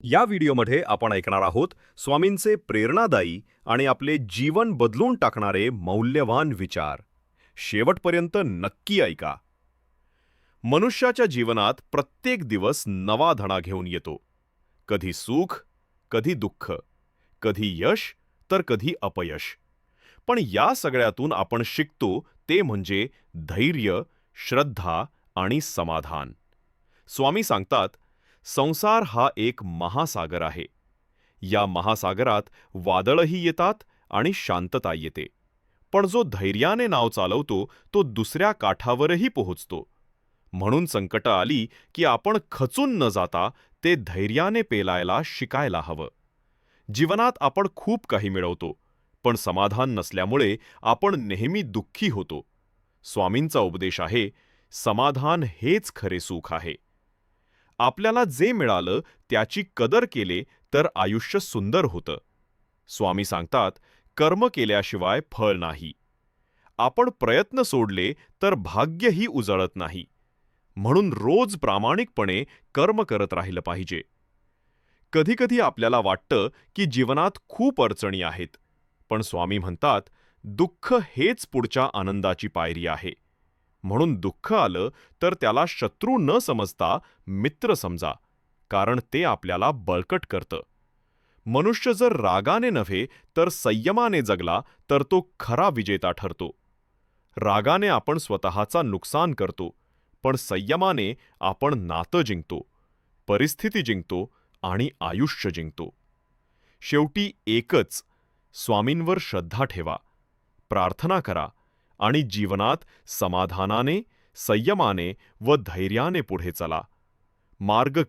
या व्हिडिओमध्ये आपण ऐकणार आहोत स्वामींचे प्रेरणादायी आणि आपले जीवन बदलून टाकणारे मौल्यवान विचार. शेवटपर्यंत नक्की ऐका. मनुष्याच्या जीवनात प्रत्येक दिवस नवा धडा घेऊन येतो. कधी सुख, कधी दुःख, कधी यश तर कधी अपयश. पण या सगळ्यातून आपण शिकतो ते म्हणजे धैर्य, श्रद्धा आणि समाधान. स्वामी सांगतात, संसार हा एक महासागर आहे. या महासागरात वादळही येतात आणि शांतता येते. पण जो धैर्याने नाव चालवतो तो दुसऱ्या काठावरही पोहोचतो. म्हणून संकटं आली की आपण खचून न जाता ते धैर्याने पेलायला शिकायला हवं. जीवनात आपण खूप काही मिळवतो, पण समाधान नसल्यामुळे आपण नेहमी दुःखी होतो. स्वामींचा उपदेश आहे, समाधान हेच खरे सुख आहे. आपल्याला जे मिळालं त्याची कदर केले तर आयुष्य सुंदर होतं. स्वामी सांगतात, कर्म केल्याशिवाय फळ नाही. आपण प्रयत्न सोडले तर भाग्यही उजळत नाही. म्हणून रोज प्रामाणिकपणे कर्म करत राहिलं पाहिजे. कधीकधी आपल्याला वाटतं की जीवनात खूप अडचणी आहेत, पण स्वामी म्हणतात, दुःख हेच पुढच्या आनंदाची पायरी आहे. म्हणून दुःख आलं तर त्याला शत्रू न समजता मित्र समजा, कारण ते आपल्याला बळकट करतं. मनुष्य जर रागाने नव्हे तर संयमाने जगला तर तो खरा विजेता ठरतो. रागाने आपण स्वतःचा नुकसान करतो, पण संयमाने आपण नातं जिंकतो, परिस्थिती जिंकतो आणि आयुष्य जिंकतो. शेवटी एकच, स्वामींवर श्रद्धा ठेवा, प्रार्थना करा आणि जीवनात समाधानाने, संयमाने व धैर्याने पुढे चला. मार्ग